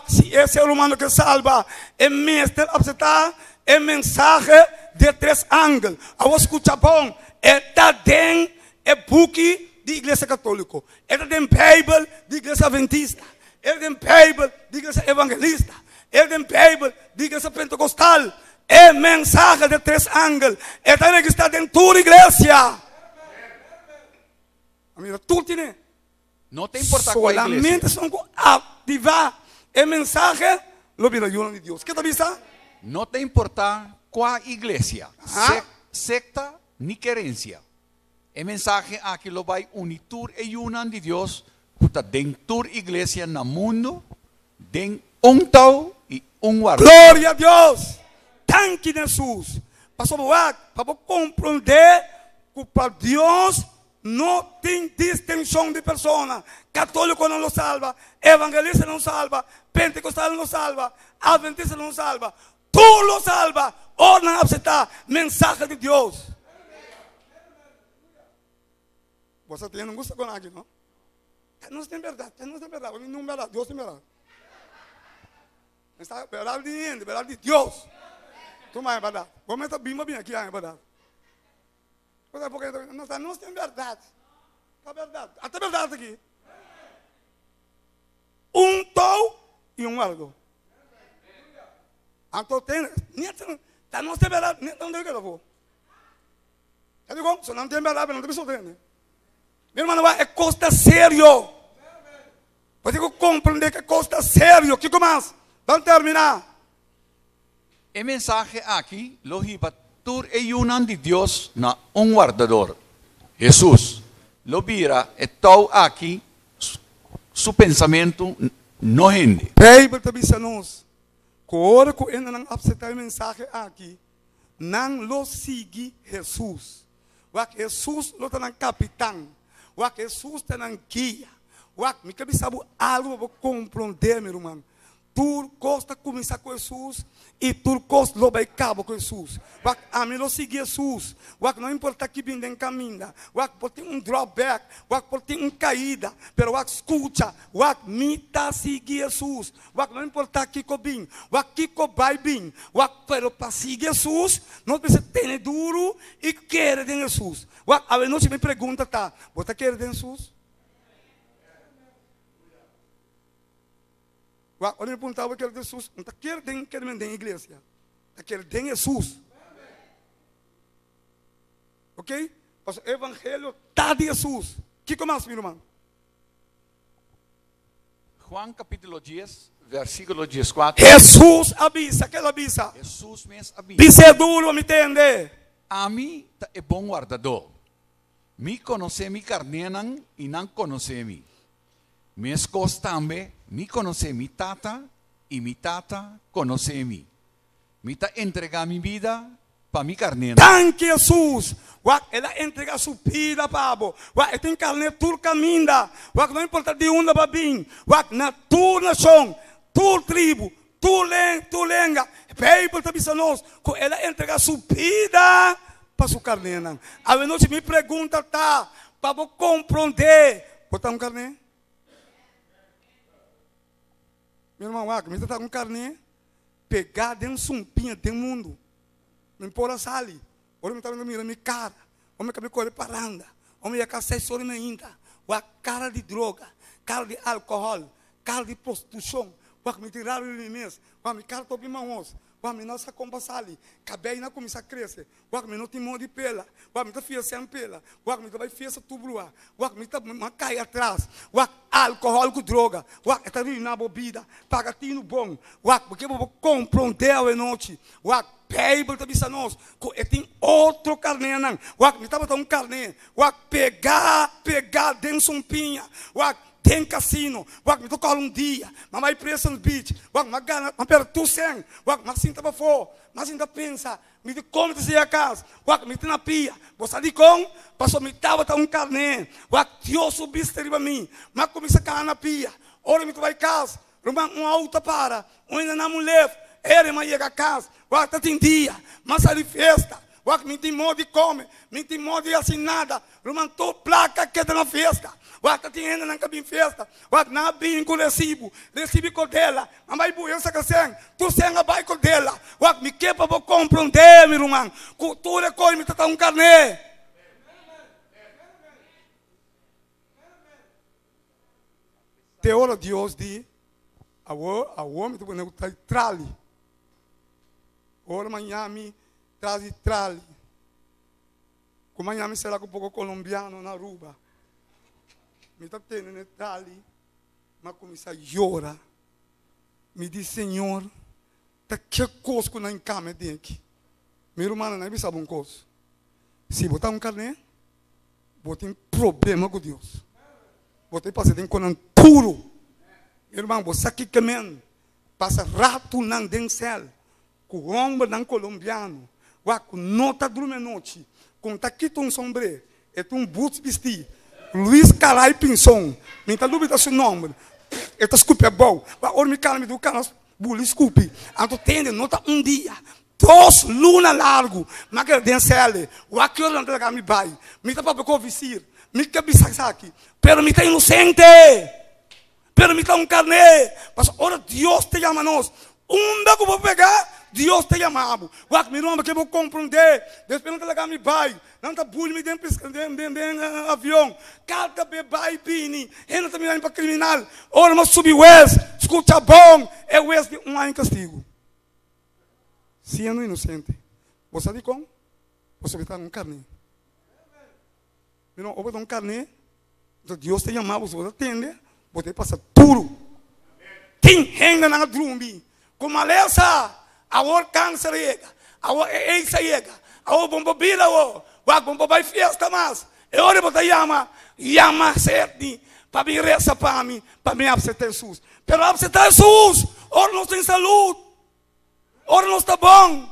Se é ser humano que salva, é mestre, é mensagem de 3 ângulos. Eu vou escutar bom. Está dentro é book de igreja católica. Está dentro Bible de igreja adventista. Está dentro Bible de igreja evangelista. Está dentro Bible de igreja pentecostal. É mensagem de 3 ângulos. Está dentro da igreja. Mira, tudo tem. Não tem importar qual igreja. Solamente são ativar a mensagem, lo vira de Deus. Que está vista? Não tem importar qual igreja, secta ni querência. A mensagem aqui lo vai unir e unan de Deus, porque dentro da igreja no mundo, tem tal e guarda. Glória a Deus! Thank you, Jesus. Pastor, para compreender que para Deus não tem distinção de persona. Católico não lo salva, evangelista não salva, pentecostal não salva, adventista não salva. Tu lo salva. Ou não aceitar mensagem de Deus. Você tem não gosta com aqui, não? Não tem verdade, não tem verdade, não verdade, Deus tem verdade. Está verdade de ninguém, verdade de Deus. Tu mais é verdade. Vamos estar bem aqui, é verdade. Porque não tem verdade. Está verdade. Até verdade aqui. Tal e guardo. Então tem. Não tem verdade. Não tem que eu vou. Já digo, se não tem verdade, não tem pessoa tem. Meu irmão, é costa sério. Você tem que compreender que é costa sério. O que mais? Vamos terminar. A mensagem aqui, lo hiba tur e unan de Deus na guardador. Jesus. Lo vira e tal aqui, su pensamento não rende. Bíblia está dizendo, que hora que ainda não aceitar a mensagem aqui, não lo sigue Jesus. Jesus lo está na capitão. Jesus está na guia. Me cabe saber algo para compreender, meu irmão. Tu gosta de começar com Jesus e tu gosta de levar a cabo com Jesus. A mim não sigue Jesus. Não importa que vem em caminho. Pode ter drawback. Pode ter caída. Mas escuta. Me está seguindo Jesus. Não importa que vem. Que vai vir. Pero para seguir Jesus, não precisa ter duro e querer de Jesus. A noite me pergunta, você quer de Jesus? Olha, me perguntava que era Jesus. Não está querendo que ele me dê igreja. Está querendo Jesus. Ok? O evangelho está de Jesus. Que mais, meu irmão? Juan capítulo 10, versículo 14. Jesus avisa, que ele avisa. Jesus mesmo avisa. Dice duro, me entende? A mim é bom guardador. Me conhece mi carnenan e não conhece mi. Mi esposa também me conhece mi tata e mi tata conhece mi. Me tá entregar minha vida para mi carnena. Tanque Jesus. Ela entrega sua vida para você. Ela tem carne tudo caminha. Não importa de onde vai vir. Na tua nação, tua tribo, tua lenga. A Bíblia está dizendo nós que ela entrega sua vida para sua carne. A noite me pergunta tá para você compreender. Você está com carne? Meu irmão, você está com carne? Pegar dentro de um pinha do mundo. Me importa sali. Ora me está vendo minha cara. Ou me cabe correr paranda. Ou me ia caçar sobre minha ainda. Ou a cara de droga. Cara de álcool. Cara de prostituição. Ou me tiraram de mim. Ou me cara tobi mãos. Ou me nossa compa sali. Cabei na começa a crescer. Ou me não tem mão de pela. Ou me tá fia sem pela. Ou me tá vai fia essa tubrua. Ou me tá cai atrás. Ou álcool com droga. Ou tá rindo na bebida. Paga tino bom. Ou porque eu vou compreender a noite. Ou Bíblia está dizendo nós que tem outro carne não. Me estava dando carne. Pegar dentro de um pinha. Tem cassino. Me tocar dia. Mas vai preso no beach. Mas gana. Mas pera tu sem. Mas assim estava fora. Mas ainda pensa. Me de como te a casa. Me tem na pia. Você de com? Passou me estava dando carne. Deus subiste para mim. Mas começa a cair na pia. Ora me tu vai casa. Uma auto para. Ainda não me leva. Ele vai chegar a casa, está tem dia, mas ali festa, me tem modo de comer, me tem modo de assim nada, romantou placa que está na festa, está tem ainda na cabine festa, na bem com recibo com dela, mas vai buir essa canção, tu sem a vai com dela, me quebra para compreender, meu irmão, cultura é coisa, me está um carne. Te ora Deus de, a homem tu pode estar trali. Ora amanhã me traz trali. Como amanhã me será com um pouco colombiano na Aruba. Me está tendo trali. Mas começa a chorar. Me diz, Senhor, tá que coisa que não encame daqui. Meu irmão, não é sabe uma coisa. Se botar um carne, vou ter um problema com Deus. Vou ter que passar com um puro. Meu irmão, você aqui que men passa rato não dentro céu. Com o homem não colombiano, com nota dorme noite, com taquito um sombrero, e um boots vestir, Luiz Carai Pinson, me está dúvida seu nome, esta desculpa é bom, ora me calma do canal, bully desculpe, anto tende nota dia, 2 luna largo, mas que dentro céu, o aqui eu não traga me vai, me está para convencer, me quer bisar aqui, pero me está inocente, pero me está um carne, mas ora Deus te chama nós, onde que eu vou pegar? Deus te chamava. O meu nome que eu vou compreender. Deus não está me vai. Não está bullying me dentro do avião. Cada bebê pini. Ele não está me dando para criminal. Ora, mas subir o ex. Escuta bom. É o ex de um ano em castigo. Se é inocente. Você sabe como? Você vai estar um carne. Não, ou um carne. Deus te chamava. Você atende. Você passa tudo. Quem renda na drumbi. Como a lesa. Agora câncer chega, agora AIDS chega, agora bomba vida, agora bomba vai festa mais. E agora você chama certo, para me rezar para mim, para me absetar Jesus. Pero absetar Jesus, agora não tem saúde, agora não está bom.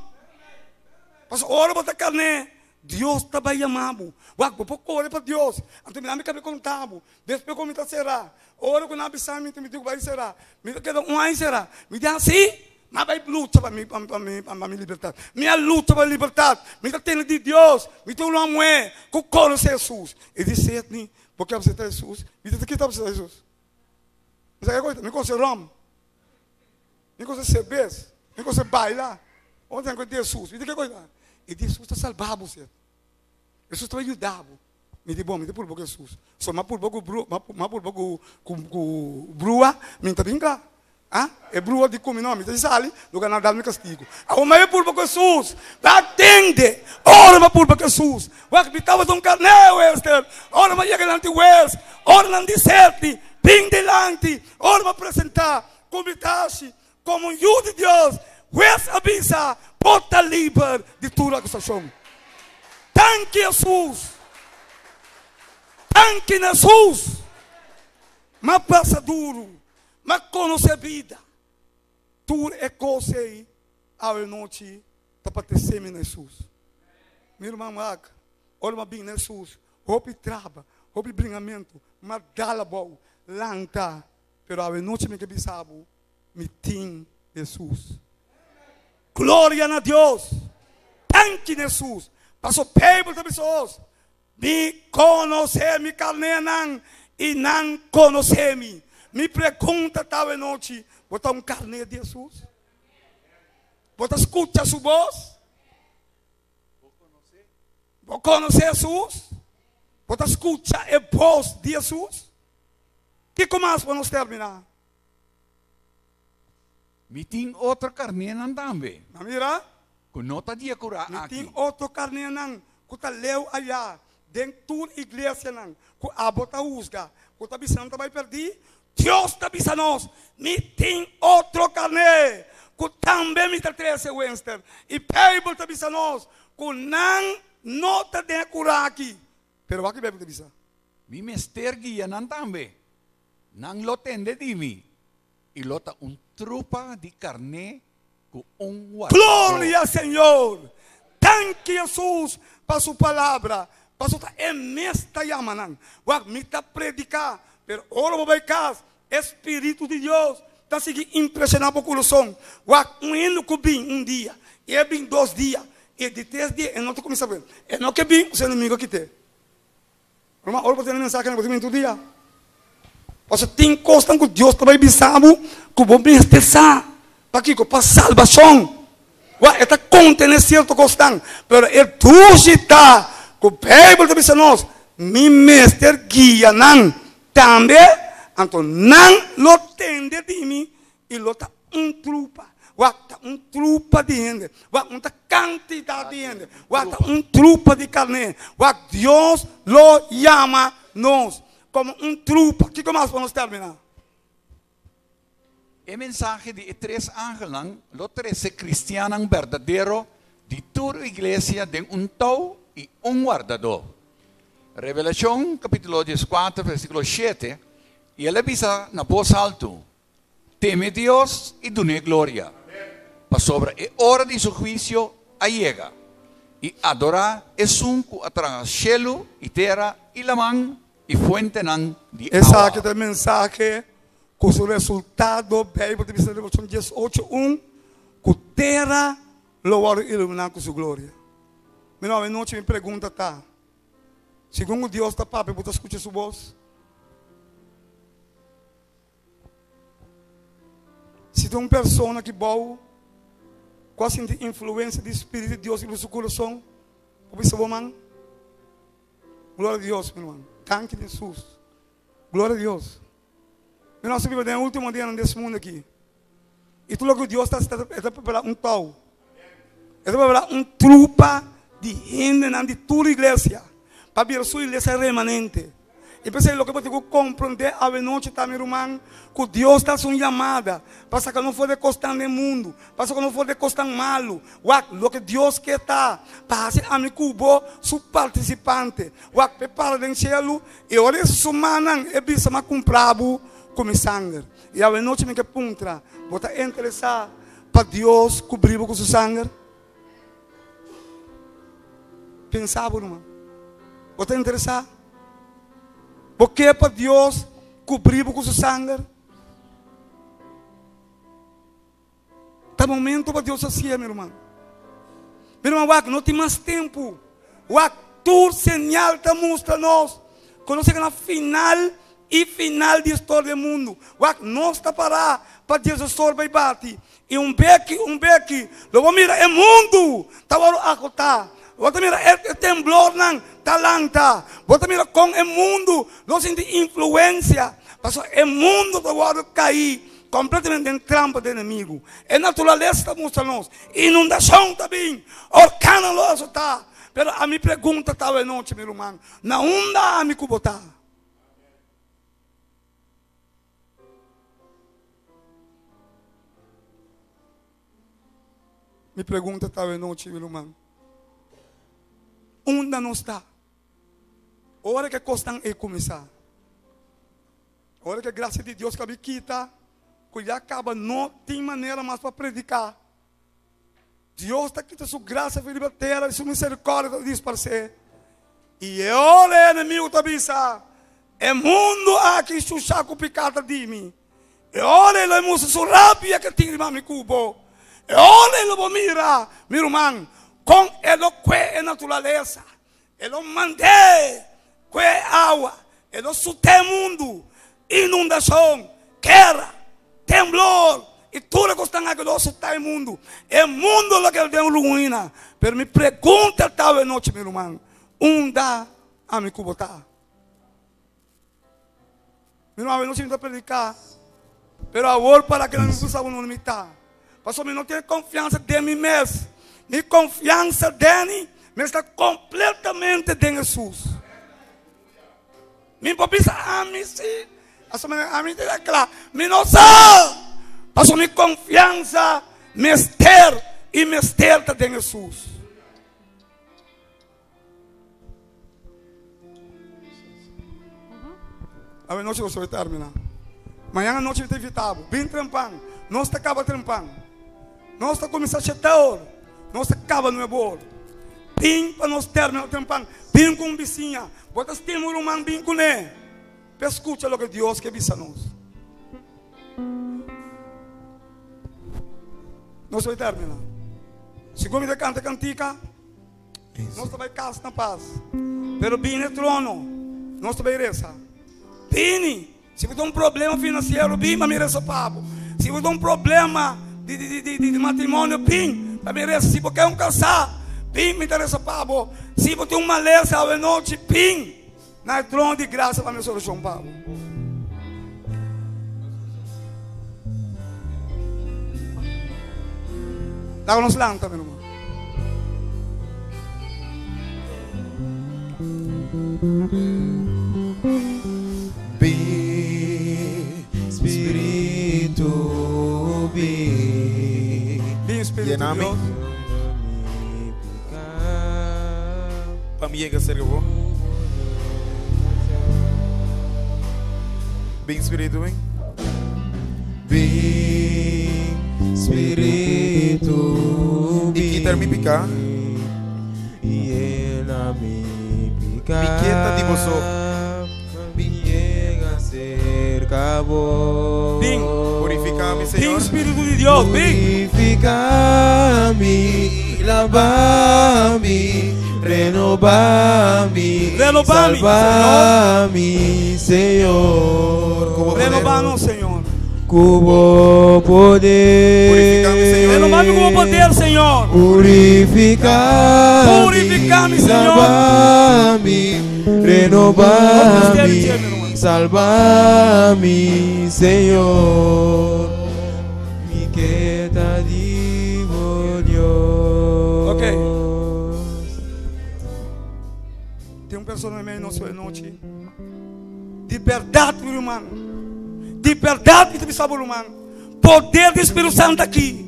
Mas agora você carne, Deus está bem chamado. Agora você corre para Deus, então me dá me cabe contavo, depois como está será. Agora quando absar me digo vai será, me queda ano será, me dá assim. Mas vai luta para me libertar. Minha luta para libertar. Me está tendo de Deus. Me tem uma mulher que conhece Jesus. E disse assim, porque você está Jesus. Me disse que está você Jesus. Mas é coisa, me conhece rom. Me conhece cerveja. Me conhece bailar. Onde tem Jesus? Me disse que coisa. E Jesus está salvando você. Jesus está ajudando. Me disse bom, me disse por pouco Jesus. Só mais por pouco brua, me está bem cá. Ah? É brua de comer, não, me diz ali, do Canadá me castigo. A uma é pulpa com Jesus, atende, ora uma pulpa com Jesus. O que estava um carnel, Esther, ora uma chega nante Wales, ora não disserte, vem delante, ora uma apresentar, convitaste, como um judo de Deus, Wales avisa, bota livre de tua acusação. Tanque Jesus, tanque Jesus, mas passa duro. Mas conhece a vida. Tu é coisa aí, a noite, para ter semi Jesus. Meu irmão, olha bem Jesus. Houve trava, houve bringamento, mas dá-la boa, lanta. Pero a noite me que sabe, me tem Jesus. Glória a Deus. Tanque Jesus. Passou peibo de pessoas. Me conhece, me carne não, e não conhece-me. Me pergunta tal noite, botar carne de Jesus? Você escuta sua voz? Você conhece Jesus? Você escuta a voz de Jesus? Que mais vamos terminar? Me tem outra carne não também. Mira? Com nota de curar Me aqui. tem outra carne não. Que tá leu allá, dentro da igreja não. Que a bota usga. Que tá bisando vai perder. Deus está avisando nós, me tem outro carne, que também me traz o Wester. E Bíblia está avisando nós, que não está de curar aqui. Pero o que a Bíblia está avisando? Mi mester guia não também. Não lo tende de mim. E lota trupa de carne com guarda. Glória ao Senhor. Tanque Jesus para sua palavra. Para sua emesta yamanan. Me está predicar. Pero ora vai casa, Espírito de Deus está seguindo impressionando o coração. Um ano que vem dia, e é bem 2 dias, e de 3 dias, e não te começa a ver. É não que vem, o seu inimigo que tem. Ora para ter mensagem, você vem todo dia. Você tem coisa que Deus está avisando, que vão bem estressar, para que para salvação. Está contendo certo coisa, pero é tudo está, que o Bíblia está avisando nós, me mestre guia não. Também, então não lo tende de mim e lo tá trupa, trupa de gente, uma quantidade de gente, trupa de carne, Deus lo chama nós como trupa. Que mais vamos terminar? O mensagem de 3 ángeles, lo 13 cristianos verdadeiros de toda a igreja de tau e guardador. Revelação, capítulo 14, versículo 7, e ele avisa na voz alto, teme Deus e dune glória, para sobre a hora de seu juízo llega, e adorar es un que através cielo e terra e la man e fuente nan de essa aqui é a mensagem com o resultado, Bíblia de Revelação 18:1, que terra louvor e iluminar com sua glória. Meu nome não me pergunta, tá? Segundo Deus está papo, você escuta sua voz. Se tem uma pessoa que boa, quase tem influência do Espírito de Deus no seu coração, você vai man. Glória a Deus, meu irmão. Tanque de Jesus. Glória a Deus. Meu irmão, você vive no último dia desse mundo aqui. E tudo que Deus está preparando tal. Está preparando trupa de gente de toda a igreja. Para ver sua igreja remanente. E pensei, o que você compreender a noite, tá, meu irmão, que Deus está sua chamada, para que não for de costar no mundo, para que não for de costar malo. O que Deus quer tá, para ser amigo bo, su participante. Prepara no céu, e olha essa semana, e bisa ma comprabo com sangue. E a noite me que puntra, você interessar para Deus cobrir com seu sangue? Pensava, irmão. Você interessar? Porque para Deus cobrir com seu sangue? Está momento para Deus assim, meu irmão. Meu irmão, não tem mais tempo. O ator señal está mostrando nós. Quando chega na final e final da história do mundo. Não está parado para Jesus vai bater. E beque. Logo mira, é mundo. Está a acotar. Você mira, é temblor não, talanta. Você mira com o mundo, não sente influência. Mas o mundo está cair. completamente em trampa do inimigo. A natureza está mostrando-nos. Inundação também. Orcanoso está. Mas a minha pergunta está hoje noite, meu irmão. Na onda a me cubotar. Me pergunta está hoje noite, meu irmão. Onda não está. Hora que costam é começar. Hora que a graça de Deus cabe quita, quando acaba, não tem maneira mais para predicar. Deus está quitando sua graça, filho da terra, sua misericórdia, diz para você. E olha, inimigo, também sabe. É mundo aqui, chuchaco picada de mim. E olha, ele é moço, sua rápida que tem de mim, cubo. E olha, ele vai mirar, meu irmão, com ele que é natureza. Ele mandei, que é água. Ele sute mundo. Inundação, guerra, temblor, e tudo que está aqui no nosso mundo. É mundo que ele tem ruína. Mas me pergunta tal noite, meu irmão, onda a me cubotar. Meu irmão, eu não sei predicar, mas agora para que não me possa não limitar. Pastor, eu não tenho confiança em mim mesmo. Minha confiança nele está completamente em Jesus. Minha pobrícia, a mim sim. A mim é claro. Me não sabe. Passou minha confiança, mestre e mestre de Jesus. A noite você vai terminar. Amanhã a noite vai ter evitado. Bem trampando. Nós está acaba trampando. Nós está começando a chetar. Nós acaba no bolo. Bem para nós terminar trampando. Bem com vizinha. Bota estímulo humano bem com ele. Escuta o que Deus quer dizer a nós. Nós vamos terminar. Segundo me canta cantica, nós vamos casa na paz. Pero bem no trono, nós vamos rezar. Bem, se você tem problema financeiro, bem para me rezar papo. Se você tem um problema de matrimônio, bem para me rezar. Se você quer casar, bem me rezar papo. Se você tem uma lesa à noite, bem. Na trono de graça para a minha solução, Paulo. Dá-nos lá, tá, meu irmão? Espírito, Bem, Espírito de Deus. Para mim, é ser bom. Bem, Espírito, bem. Bem, Espírito, e quitar me picar. E ela me picar. Piqueta de você. Chega cerca vos. Bem, purificar-me, bem, Senhor. Espírito de Deus, bem. Purificar-me, lavar-me, renovar-me, Renovar-me, salvar-me, Senhor. Renovar-nos, Senhor. Cubo poder. Purificar-me, Senhor. Renovar-me com o poder, Senhor. Purificar-me, Purificar-me, Senhor. lavar-me, renovar-me, salvar-me, Senhor. Mi quieta digo Dios. Ok. Tem pessoa no meio nosso noite. De verdade, meu irmão. De verdade, que sabe, irmão. Poder do Espírito Santo aqui.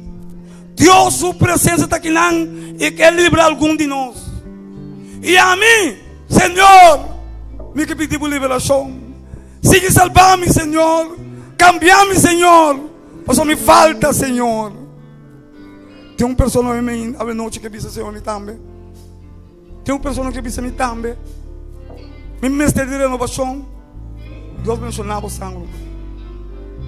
Deus, sua presença está aqui não, e quer livrar algum de nós. E a mim, Senhor, me que pedir por liberação. Siga salvar-me, Senhor. Cambiar-me, Senhor. Mas me falta, Senhor. Tem uma pessoa no meio a noite que diz, Senhor, me também. Tem uma pessoa que diz, me também. Me mestre de renovação. Deus mencionava o sangue.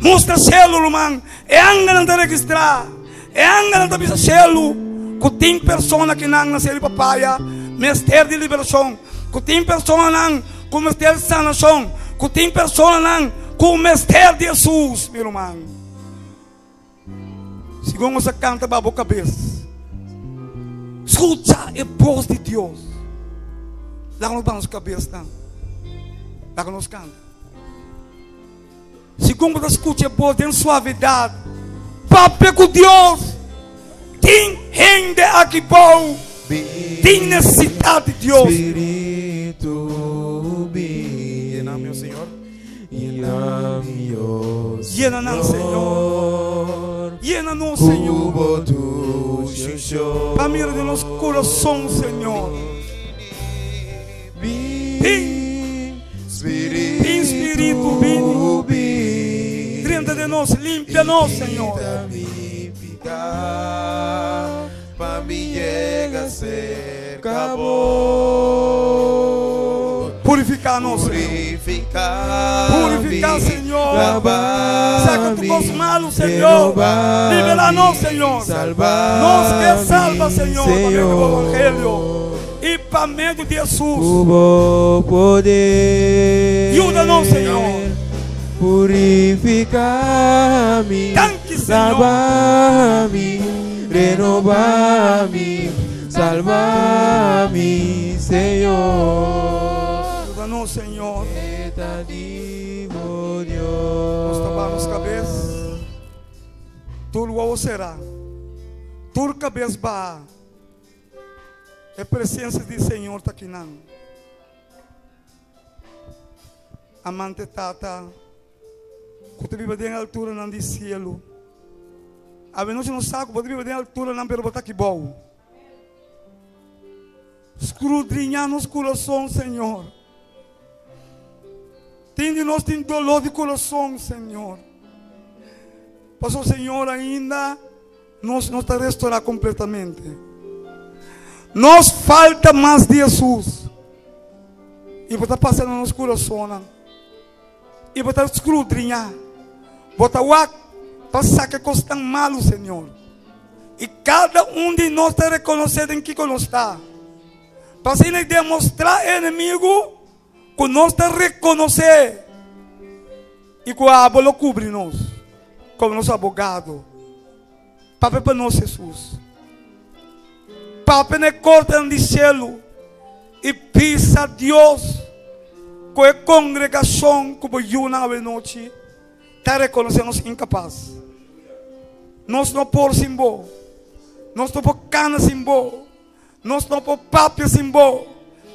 Mostra selo, irmão. É anga não registrar. É anga não bisa selo. Que tem pessoa que não nasceu de papaya. Mestre de liberação. Que tem pessoa não com mestre de sanação. Que tem pessoa não com mestre de Jesus, meu irmão. Segundo você canta para a boca cabeça. Escuta a voz de Deus. Lá no banco cabeça. Lá nos canta. Segundo que escute voz em suavidade. Papo com Deus. Tem rende aqui bom. Tem necessidade de Deus. Espírito, Llena-me, ó Senhor. llena-me, ó Llena-nos, Senhor. Llena-nos, Senhor. Cubo tu xixô. Para mira de nosso coração, Senhor. Vem, Vem, Espírito, vem. vem. Dentro de nós, limpa-nos, Senhor. Me ficar, para mim chega a ser Acabou. Purificar-nos, Senhor. Purificar, Senhor. Saca tu voz malos, Senhor. Libera-nos, Senhor. Nos que salva, Senhor, para meio do Evangelho. E para meio de Jesus. Cubo poder. Ajuda-nos, Senhor. Purificar-me. Tanque, Senhor. Lavar-me. Renovar-me. Salvar-me, Senhor. Ajuda-nos, Senhor. Etadivo Nós Deus. tapamos cabeça. Tudo o será. Tudo cabeça ba. A presença do Senhor está aqui não. Amante tata. Que vive de altura não de cielo. A nós não sabe que vive de altura não pero botar aqui bom. Escrudrinhar nos corações, Senhor. Tem de nós tem dolor de coração, Senhor. Mas o Senhor ainda nos está restaurar completamente. Nos falta mais de Jesus. E botar passando no nosso coração. E botar escrudrinhar. Botar o ar. Passar que coisa tão malo, Senhor. E cada um de nós está reconhecendo em que nós está. Para assim demonstrar ao inimigo que nós está reconhecer. E que o abolo cobre nós. Como nosso abogado. Papai para nós, Jesus. Papai ne corta de cielo. E pisa Deus. Com a congregação que vai una a noite. Está reconhecendo incapaz. Nós não por simbol. Nós não por cana simbol. Nós não por papo simbol.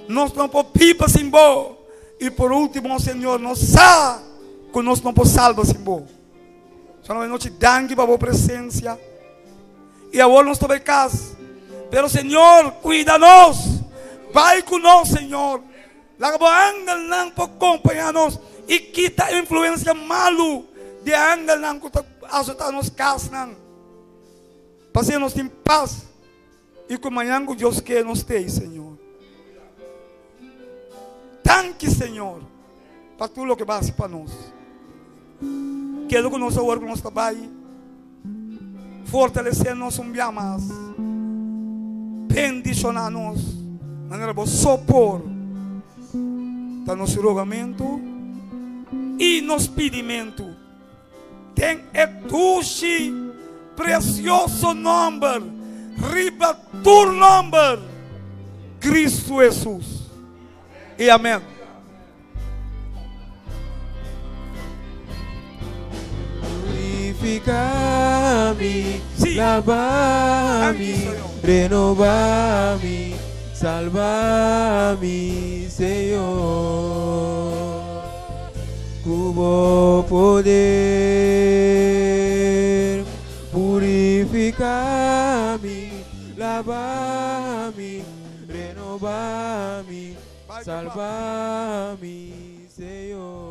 Nós não por pipa simbol. E por último, Senhor, nós sabe que nós não por salva simbol. Só não noite dangue para a presença. E agora nós estamos em casa. Pero Senhor, cuida-nos. Vai conosco, Senhor. Lá que angel não por acompanhar-nos. E quita a influência malo de angel não que está ajudando-nos casa. Para que nós tenhamos paz. E que amanhã Deus quer nos ter, Senhor. Tanque, Senhor, para tudo o que vai para nós. Quero que nosso órgão, nosso trabalho, fortalecer-nos dia mais. Bendicionar-nos, maneira de sopor, para nosso rogamento e nos pedimento. Tem etuche, precioso nome. Riba tu nome, Cristo Jesus. E amém. Purificar-me, Sim. lavar-me, Aqui, Senhor. renovar-me, salvar-me, Senhor. Cubo poder, purificar-me, lavar-me, renovar-me, salvar-me, Senhor.